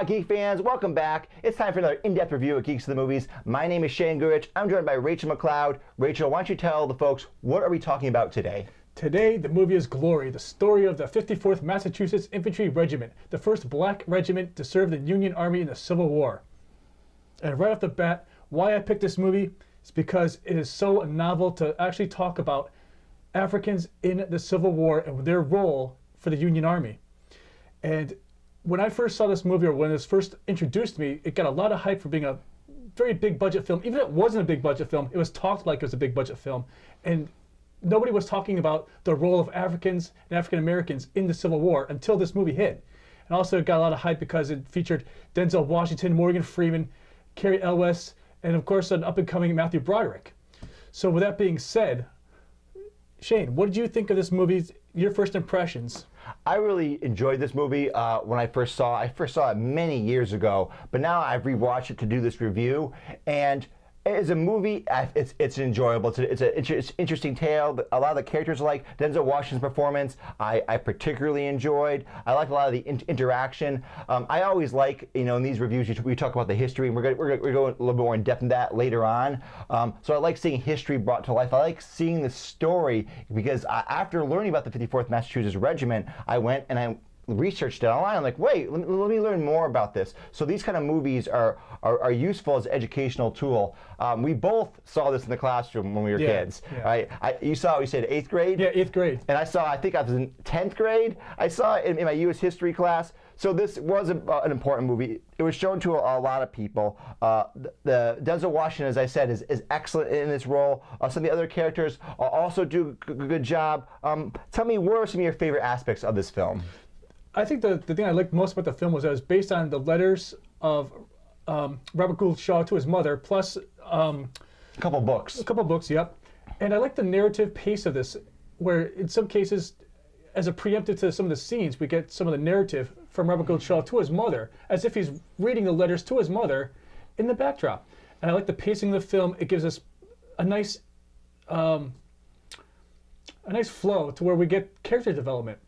Hola, geek fans. Welcome back. It's time for another in-depth review of Geeks at the Movies. My name is Shane Goodrich. I'm joined by Rachel McLeod. Rachel, why don't you tell the folks, what are we talking about today? Today, the movie is Glory, the story of the 54th Massachusetts Infantry Regiment, the first black regiment to serve the Union Army in the Civil War. And right off the bat, why I picked this movie is because it is so novel to actually talk about Africans in the Civil War and their role for the Union Army. And when I first saw this movie, or when it was first introduced to me, it got a lot of hype for being a very big budget film. Even if it wasn't a big budget film, it was talked like it was a big budget film. And nobody was talking about the role of Africans and African Americans in the Civil War until this movie hit. And also it got a lot of hype because it featured Denzel Washington, Morgan Freeman, Cary Elwes, and of course an up-and-coming Mathew Broderick. So with that being said, Shane, what did you think of this movie, your first impressions? I really enjoyed this movie when I first saw it many years ago, but now I've rewatched it to do this review, and as a movie, it's enjoyable. It's an interesting tale. A lot of the characters, like Denzel Washington's performance, I particularly enjoyed. I liked a lot of the interaction. I always like, in these reviews, we talk about the history, and we're going a little bit more in depth in that later on. So I like seeing history brought to life. I like seeing the story, because after learning about the 54th Massachusetts Regiment, I went and I researched it online. I'm like, wait, let me learn more about this. So these kind of movies are useful as an educational tool. We both saw this in the classroom when we were kids. Yeah. Right? You said 8th grade? Yeah, 8th grade. And I think I was in 10th grade. I saw it in my U.S. history class. So this was an important movie. It was shown to a lot of people. The Denzel Washington, as I said, is excellent in this role. Some of the other characters also do a good job. Tell me, what are some of your favorite aspects of this film? I think the thing I liked most about the film was that it was based on the letters of Robert Gould Shaw to his mother, plus a couple books. A couple books, yep. And I like the narrative pace of this, where in some cases, as a preemptive to some of the scenes, we get some of the narrative from Robert Gould Shaw to his mother, as if he's reading the letters to his mother in the backdrop. And I like the pacing of the film. It gives us a nice flow to where we get character development.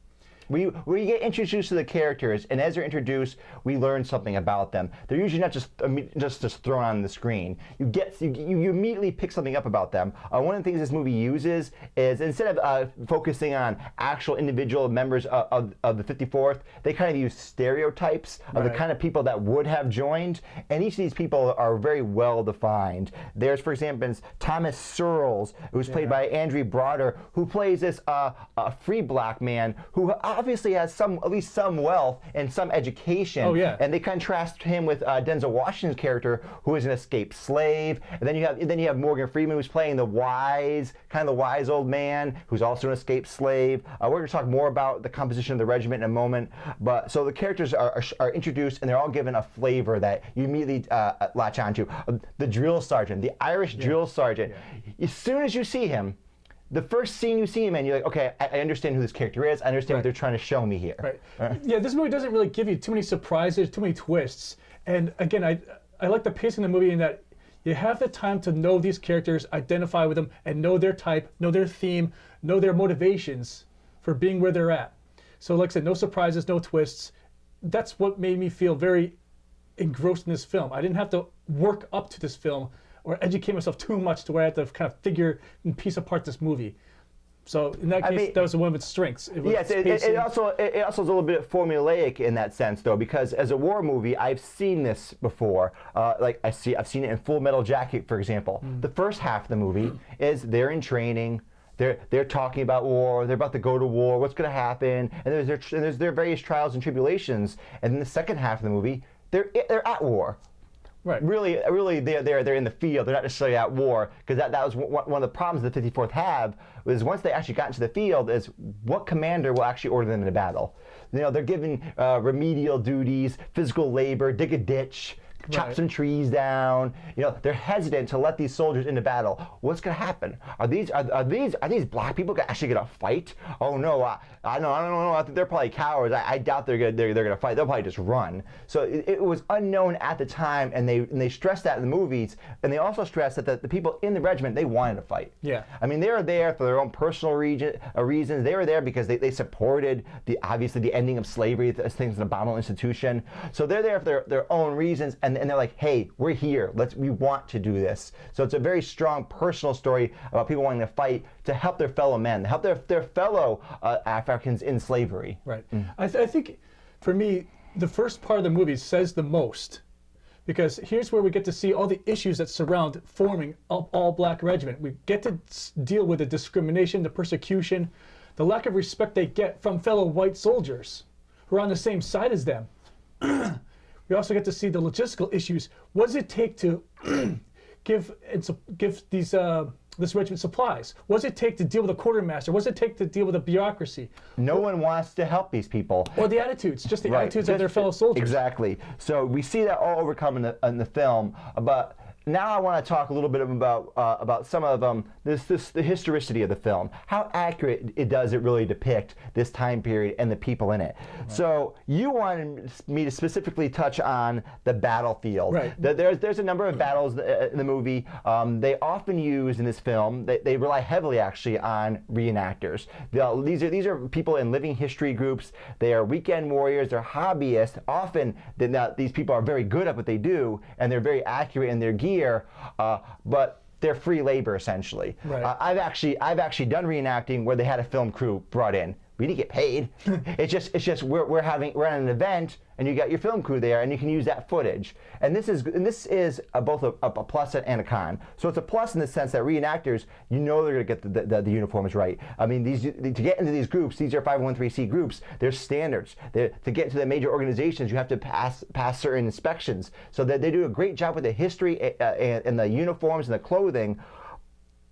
We get introduced to the characters, and as they're introduced, we learn something about them. They're usually not just thrown on the screen. You immediately pick something up about them. One of the things this movie uses is, instead of focusing on actual individual members of the 54th, they kind of use stereotypes of the kind of people that would have joined, and each of these people are very well defined. There's, for example, Thomas Searles, who's played by Mathew Broderick, who plays this free black man who obviously has at least some wealth and some education. Oh, yeah. And they contrast him with Denzel Washington's character, who is an escaped slave. And then you have Morgan Freeman, who's playing the wise old man, who's also an escaped slave. We're going to talk more about the composition of the regiment in a moment. But so the characters are introduced, and they're all given a flavor that you immediately latch onto. The drill sergeant, the Irish drill sergeant. Yeah. As soon as you see him, the first scene you see him in, you're like, okay, I understand who this character is. I understand what they're trying to show me here. Right. Yeah, this movie doesn't really give you too many surprises, too many twists. And again, I like the pacing of the movie in that you have the time to know these characters, identify with them, and know their type, know their theme, know their motivations for being where they're at. So like I said, no surprises, no twists. That's what made me feel very engrossed in this film. I didn't have to work up to this film or educate myself too much to where I had to kind of figure and piece apart this movie. So in that case, that was one of its strengths. Yes, it also is a little bit formulaic in that sense, though, because as a war movie, I've seen this before. I've seen it in Full Metal Jacket, for example. The first half of the movie is they're in training. They're talking about war. They're about to go to war. What's going to happen? And there's their various trials and tribulations. And in the second half of the movie, they're at war. Right. Really, they're in the field. They're not necessarily at war, because that was one of the problems the 54th have. Was once they actually got into the field, is what commander will actually order them into battle. They're given remedial duties, physical labor, dig a ditch, chop Right. some trees down. You know, they're hesitant to let these soldiers into battle. What's going to happen? Are these black people actually going to fight? Oh no, I don't know. I think they're probably cowards. I doubt they're going to fight. They'll probably just run. So it was unknown at the time, and they stressed that in the movies, and they also stressed that the people in the regiment, they wanted to fight. Yeah. I mean, they were there for their own personal reasons. They were there because they supported obviously the ending of slavery. This thing's an abominable institution. So they're there for their own reasons, and they're like, hey, we're here. We want to do this. So it's a very strong personal story about people wanting to fight to help their fellow men, help their fellow Africans in slavery. Right. I think, for me, the first part of the movie says the most, because here's where we get to see all the issues that surround forming an all-black regiment. We get to deal with the discrimination, the persecution, the lack of respect they get from fellow white soldiers who are on the same side as them. We also get to see the logistical issues. What does it take to give this regiment supplies? What does it take to deal with a quartermaster? What does it take to deal with a bureaucracy? No one wants to help these people. Or the attitudes, just the Right. attitudes of their fellow soldiers. Exactly. So we see that all overcome in the film. But now I want to talk a little bit about some of the historicity of the film. How accurate does it really depict this time period and the people in it? Right. So you wanted me to specifically touch on the battlefield. Right. There's a number of battles in the movie. They often use in this film. They rely heavily actually on reenactors. These are people in living history groups. They are weekend warriors. They're hobbyists. Often these people are very good at what they do, and they're very accurate in their gear. But they're free labor essentially. Right. I've actually done reenacting where they had a film crew brought in. We didn't get paid. It's just we're at an event and you got your film crew there and you can use that footage. And this is both a plus and a con. So it's a plus in the sense that reenactors, you know they're going to get the uniforms right. I mean, to get into these groups, these are 501(c) groups. There's standards. To get into the major organizations, you have to pass certain inspections. So that they do a great job with the history and the uniforms and the clothing.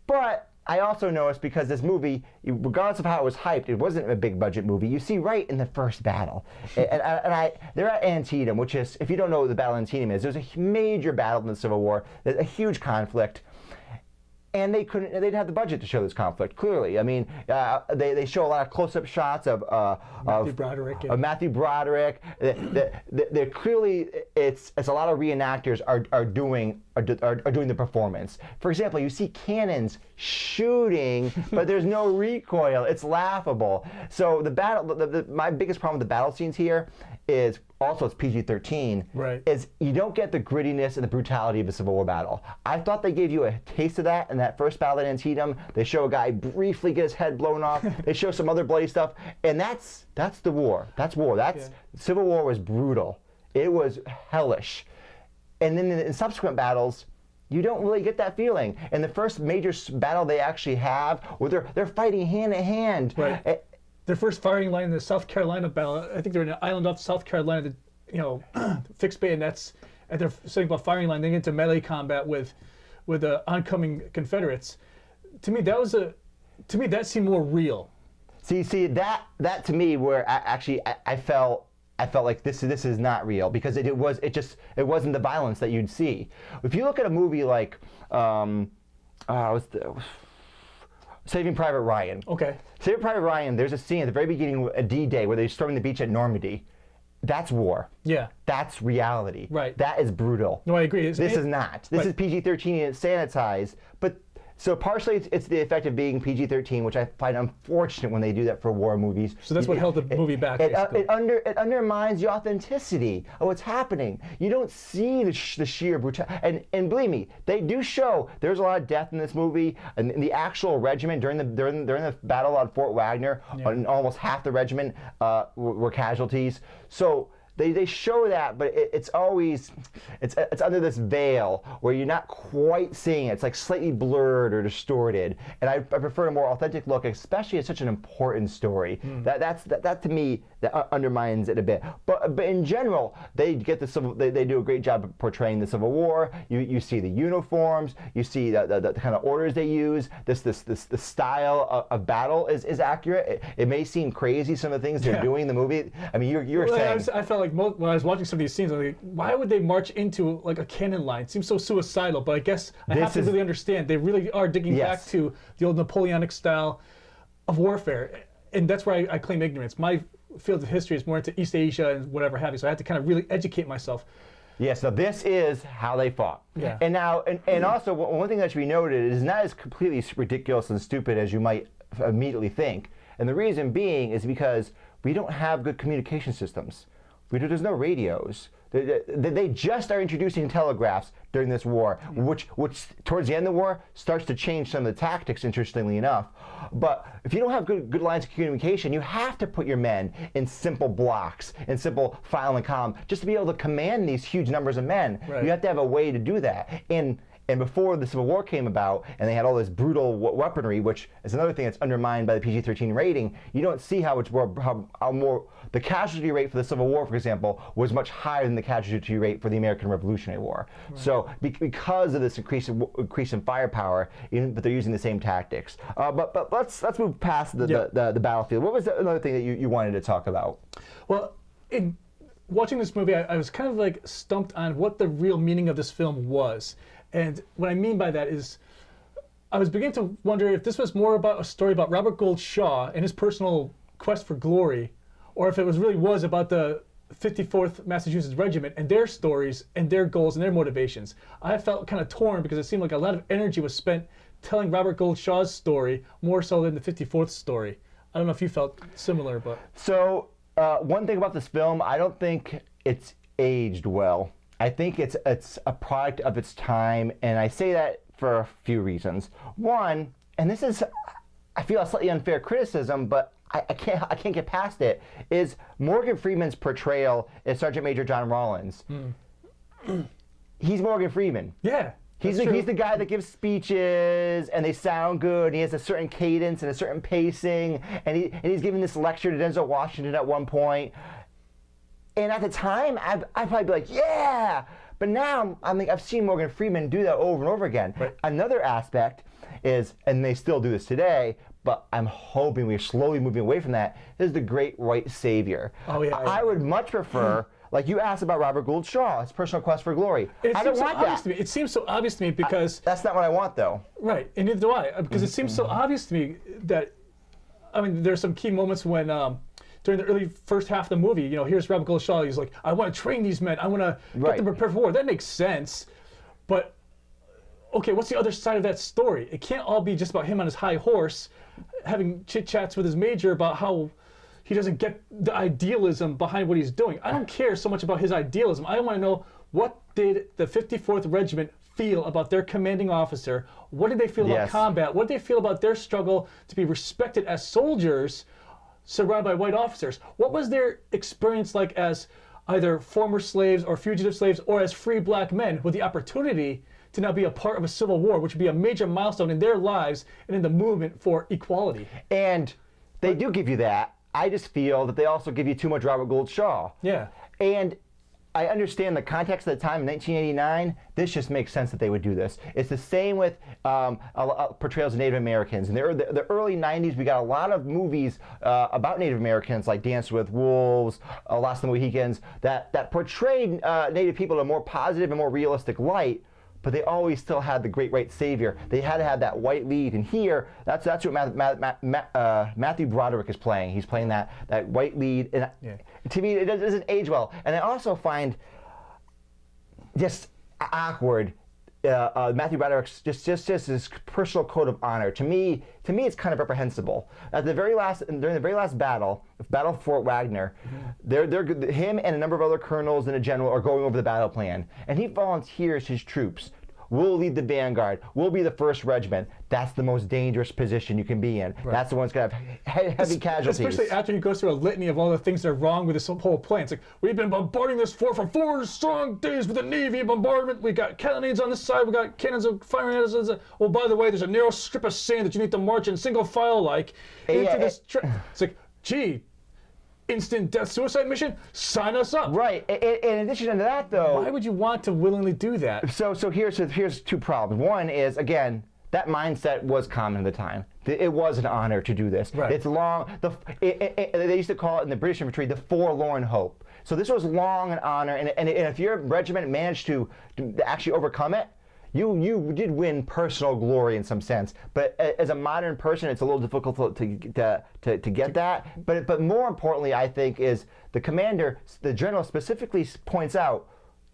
But I also noticed, because this movie, regardless of how it was hyped, it wasn't a big budget movie. You see right in the first battle. They're at Antietam, which is, if you don't know what the Battle of Antietam is, there's a major battle in the Civil War. There's a huge conflict. And they didn't have the budget to show this conflict, clearly. I mean, they show a lot of close-up shots of Mathew Broderick. They're clearly, it's a lot of reenactors are doing the performance. For example, you see cannons shooting, but there's no recoil. It's laughable. So the battle, my biggest problem with the battle scenes here is, also it's PG-13, right, is you don't get the grittiness and the brutality of a Civil War battle. I thought they gave you a taste of that in that first battle at Antietam. They show a guy briefly get his head blown off. They show some other bloody stuff, and that's the war. That's war. Civil War was brutal. It was hellish. And then in subsequent battles, you don't really get that feeling. In the first major battle they actually have, where they're fighting hand to hand. Right. Their first firing line in the South Carolina battle, I think they're in an island off South Carolina, fixed bayonets, and they're setting up a firing line. They get into melee combat with the oncoming Confederates. To me, that seemed more real. See that to me, where I felt like this is not real, because it wasn't the violence that you'd see. If you look at a movie like Saving Private Ryan. Okay. Saving Private Ryan, there's a scene at the very beginning of D-Day where they're storming the beach at Normandy. That's war. Yeah. That's reality. Right. That is brutal. No, I agree. This is not. This is PG-13 and it's sanitized. But so partially it's the effect of being PG-13, which I find unfortunate when they do that for war movies. So that's what held the movie back. It undermines the authenticity of what's happening. You don't see the sheer brutality. And believe me, they do show there's a lot of death in this movie. And the actual regiment during the battle on Fort Wagner, almost half the regiment were casualties. So they show that, but it's always under this veil where you're not quite seeing it. It's like slightly blurred or distorted, and I prefer a more authentic look, especially at such an important story. That to me that undermines it a bit. But in general, they do a great job of portraying the Civil War. You see the uniforms, you see the kind of orders they use. The style of battle is accurate. It may seem crazy, some of the things they're doing in the movie. I mean, you're saying. I felt like like when I was watching some of these scenes, I'm like, why would they march into like a cannon line? It seems so suicidal, but I guess I have to really understand. They really are digging back to the old Napoleonic style of warfare, and that's where I claim ignorance. My field of history is more into East Asia and whatever have you, so I had to kind of really educate myself. Yes, now this is how they fought. Yeah. And now, and also, one thing that should be noted is not as completely ridiculous and stupid as you might immediately think. And the reason being is because we don't have good communication systems. There's no radios. They just are introducing telegraphs during this war, which towards the end of the war starts to change some of the tactics, interestingly enough. But if you don't have good lines of communication, you have to put your men in simple blocks, in simple file and column, just to be able to command these huge numbers of men. Right. You have to have a way to do that. And before the Civil War came about, and they had all this brutal weaponry, which is another thing that's undermined by the PG-13 rating, you don't see how more the casualty rate for the Civil War, for example, was much higher than the casualty rate for the American Revolutionary War. Right. So because of this increase in firepower, but they're using the same tactics. But let's move past the battlefield. What was another thing that you wanted to talk about? Well, in watching this movie, I was kind of like stumped on what the real meaning of this film was. And what I mean by that is, I was beginning to wonder if this was more about a story about Robert Gould Shaw and his personal quest for glory, or if it really was about the 54th Massachusetts Regiment and their stories and their goals and their motivations. I felt kind of torn because it seemed like a lot of energy was spent telling Robert Gould Shaw's story more so than the 54th story. I don't know if you felt similar, but... So, one thing about this film, I don't think it's aged well. I think it's a product of its time, and I say that for a few reasons. One, and this is, I feel, a slightly unfair criticism, but I can't get past it, is Morgan Freeman's portrayal as Sergeant Major John Rawlins. He's Morgan Freeman. Yeah. He's the guy that gives speeches, and they sound good, and he has a certain cadence and a certain pacing, and he's giving this lecture to Denzel Washington at one point. And at the time, I'd probably be like, yeah! But now, I've seen Morgan Freeman do that over and over again. Right. Another aspect is, and they still do this today, but I'm hoping we're slowly moving away from that, is the great white savior. Oh, yeah. I would much prefer, like you asked about Robert Gould Shaw, his personal quest for glory. I don't want that. It seems so obvious to me because... That's not what I want, though. Right, and neither do I, because it seems so obvious to me that, there's some key moments when... during the early first half of the movie, here's Robert Gould Shaw. He's like, I want to train these men. I want to get them prepared for war. That makes sense. But, okay, what's the other side of that story? It can't all be just about him on his high horse having chit-chats with his major about how he doesn't get the idealism behind what he's doing. I don't care so much about his idealism. I want to know, what did the 54th Regiment feel about their commanding officer? What did they feel about combat? What did they feel about their struggle to be respected as soldiers surrounded by white officers? What was their experience like as either former slaves or fugitive slaves or as free black men with the opportunity to now be a part of a civil war, which would be a major milestone in their lives and in the movement for equality? And they do give you that. I just feel that they also give you too much Robert Gould Shaw. Yeah. And I understand the context of the time in 1989. This just makes sense that they would do this. It's the same with portrayals of Native Americans. In the early 90s, we got a lot of movies about Native Americans, like Dance with Wolves, Lost of the Mohicans, that portrayed Native people in a more positive and more realistic light, but they always still had the great white savior. They had to have that white lead, and here, that's what Mathew Broderick is playing. He's playing that white lead, and to me, it doesn't age well. And I also find just awkward Mathew Broderick's just his personal code of honor. To me, it's kind of reprehensible. During the very last battle, Battle of Fort Wagner, him and a number of other colonels and a general are going over the battle plan, and he volunteers his troops. We'll lead the vanguard. We'll be the first regiment. That's the most dangerous position you can be in. Right. That's the one that's going to have heavy casualties. Especially after he goes through a litany of all the things that are wrong with this whole plan. It's like, we've been bombarding this fort for 4 strong days with a Navy bombardment. We got cannons on this side. We got cannons firing at us. Oh, by the way, there's a narrow strip of sand that you need to march in single file like into this. It's like, gee, instant death suicide mission? Sign us up. Right. In addition to that, though, why would you want to willingly do that? So here's 2 problems. One is, again, that mindset was common at the time. It was an honor to do this. Right. It's long. They used to call it in the British infantry the forlorn hope. So this was long an honor, and if your regiment managed to actually overcome it, you did win personal glory in some sense. But as a modern person, it's a little difficult to get that. But more importantly, I think, is the commander, the general specifically points out,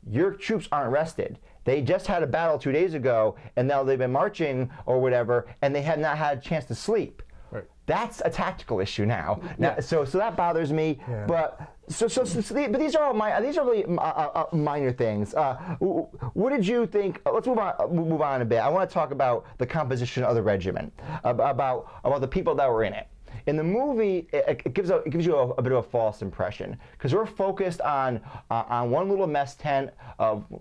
your troops aren't rested. They just had a battle 2 days ago, and now they've been marching or whatever, and they have not had a chance to sleep. Right. That's a tactical issue now. Yeah. So that bothers me. Yeah. But but these are all these are really minor things. What did you think? Let's move on a bit. I want to talk about the composition of the regiment, about the people that were in it. In the movie, it gives you a bit of a false impression because we're focused on one little mess tent.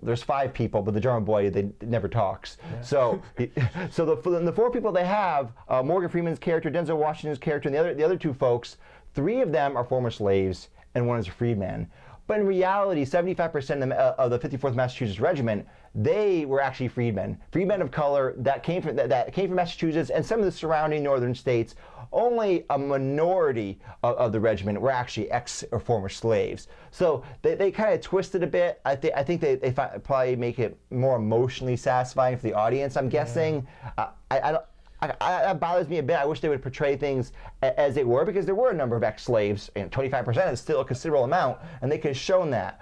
There's 5 people, but the German boy they never talks. Yeah. So the 4 people they have, Morgan Freeman's character, Denzel Washington's character, and the other 2 folks, 3 of them are former slaves and 1 is a freedman. But in reality, 75% of the 54th Massachusetts Regiment, they were actually freedmen of color that came from Massachusetts and some of the surrounding northern states. Only a minority of the regiment were actually ex or former slaves. So they kind of twisted a bit. I think they probably make it more emotionally satisfying for the audience, I'm guessing. That bothers me a bit. I wish they would portray things as they were, because there were a number of ex-slaves, and 25% is still a considerable amount, and they could have shown that.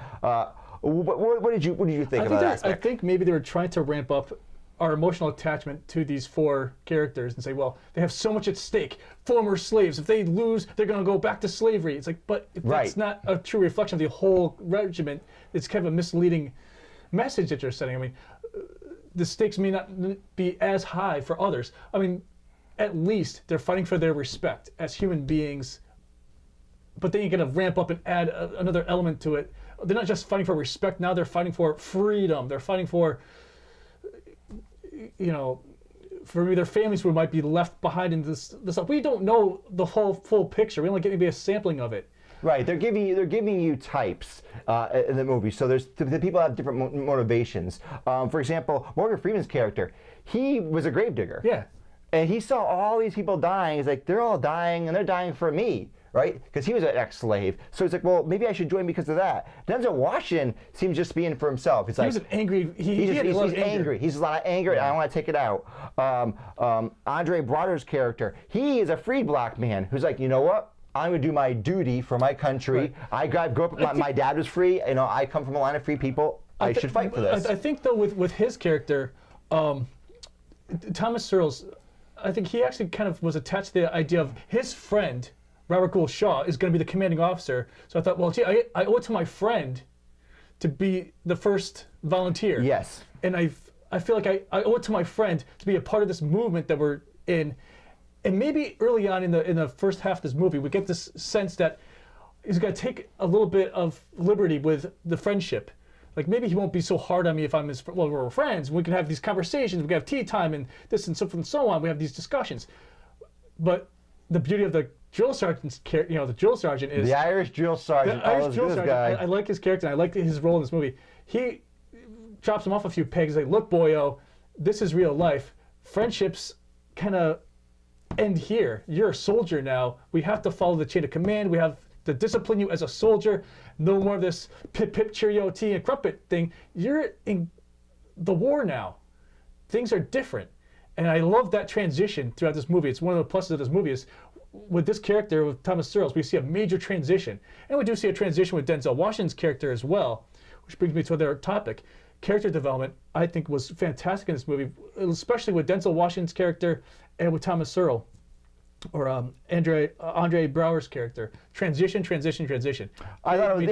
What did you think about that? I think maybe they were trying to ramp up our emotional attachment to these 4 characters and say, well, they have so much at stake. Former slaves, if they lose, they're going to go back to slavery. It's like, but if that's not a true reflection of the whole regiment, it's kind of a misleading message that you're setting. I mean, the stakes may not be as high for others. I mean, at least they're fighting for their respect as human beings, but then you're going to ramp up and add another element to it. They're not just fighting for respect, now they're fighting for freedom. They're fighting for, for their families who might be left behind in this. We don't know the whole full picture. We only get maybe a sampling of it. Right, they're giving you types in the movie. So the people have different motivations. For example, Morgan Freeman's character, he was a gravedigger. Yeah. And he saw all these people dying. He's like, they're all dying, and they're dying for me, right? Because he was an ex-slave. So he's like, well, maybe I should join because of that. Denzel Washington seems just to be in for himself. He's like, was an angry. He's angry. He's a lot of anger, and I want to take it out. Mathew Broderick's character, he is a freed black man who's like, you know what? I'm going to do my duty for my country. Right. I grew up, my dad was free. I come from a line of free people. I should fight for this. I think, though, with his character, Thomas Searles, I think he actually kind of was attached to the idea of his friend, Robert Gould Shaw, is going to be the commanding officer. So I thought, well, gee, I owe it to my friend to be the first volunteer. Yes. And I feel like I owe it to my friend to be a part of this movement that we're in. And maybe early on in the first half of this movie, we get this sense that he's going to take a little bit of liberty with the friendship. Like, maybe he won't be so hard on me if I'm his, well, we're friends. We can have these conversations. We can have tea time and this and so forth and so on. We have these discussions. But the beauty of the drill sergeant's the drill sergeant is the Irish drill sergeant. The Irish drill sergeant. I like his character. And I like his role in this movie. He drops him off a few pegs. Like, look, boyo, this is real life. Friendships kind of end here. You're a soldier now. We have to follow the chain of command. We have to discipline you as a soldier. No more of this pip cheerio tea and crumpet thing. You're in the war now. Things are different. And I love that transition throughout this movie. It's one of the pluses of this movie is with this character, with Thomas Searles, we see a major transition. And we do see a transition with Denzel Washington's character as well, which brings me to another topic. Character development, I think, was fantastic in this movie, especially with Denzel Washington's character and with Thomas Searles, or Andre Braugher's character. Transition. I thought we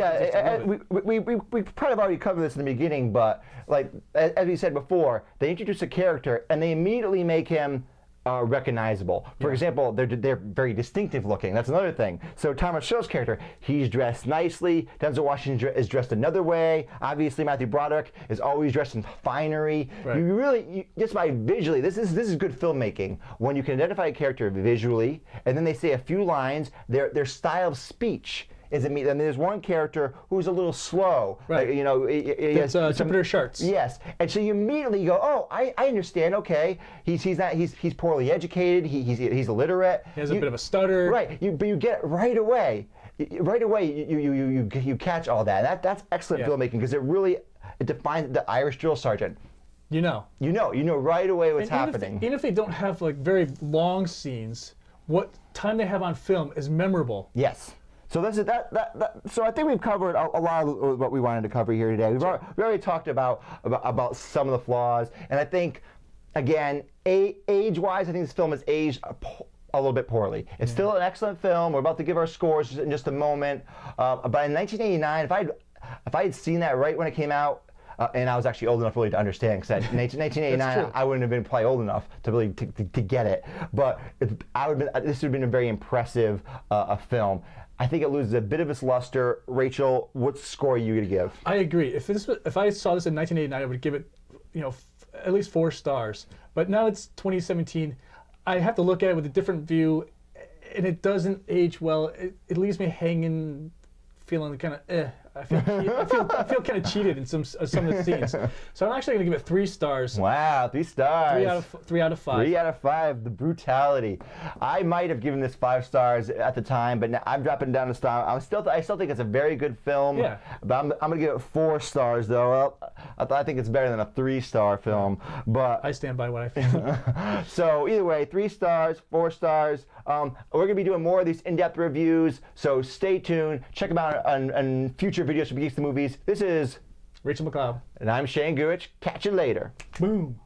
probably have already covered this in the beginning, but like as we said before, they introduce a character and they immediately make him recognizable. For example, they're very distinctive looking. That's another thing. So Thomas Searles' character, he's dressed nicely. Denzel Washington is dressed another way. Obviously, Mathew Broderick is always dressed in finery. Right. You just by visually, this is good filmmaking when you can identify a character visually, and then they say a few lines. Their style of speech is it me? I mean, there's one character who's a little slow. Right. Like, you know, he It's has some- Jupiter Sharks. Yes, and so you immediately go, oh, I understand. Okay, he's poorly educated. He's illiterate. He has a bit of a stutter. Right, but you get it right away. Right away, you catch all that. That's excellent filmmaking because it defines the Irish drill sergeant. You know right away what's And happening. Even if they don't have like very long scenes, what time they have on film is memorable. Yes. So this is so I think we've covered a lot of what we wanted to cover here today. We already talked about some of the flaws, and I think, again, age-wise, I think this film has aged a little bit poorly. It's still an excellent film. We're about to give our scores in just a moment. But in 1989, if I had seen that right when it came out, and I was actually old enough really to understand, because in 1989 I wouldn't have been probably old enough to really to get it. But this would have been a very impressive film. I think it loses a bit of its luster. Rachel, what score are you going to give? I agree. If I saw this in 1989, I would give it, at least 4 stars. But now it's 2017. I have to look at it with a different view, and it doesn't age well. It leaves me hanging, feeling kind of I feel kind of cheated in some of the scenes. So I'm actually going to give it 3 stars. Wow, 3 stars. 3 out of 5. 3 out of 5. The brutality. I might have given this 5 stars at the time, but now I'm dropping down to star. I still think it's a very good film. Yeah. But I'm going to give it 4 stars though. Well, I think it's better than a 3-star film. But I stand by what I think. so either way, 3 stars, 4 stars. We're going to be doing more of these in-depth reviews, so stay tuned. Check them out on future videos from Geeks at the Movies. This is Rachel McLeod. And I'm Shane Goodrich. Catch you later. Boom.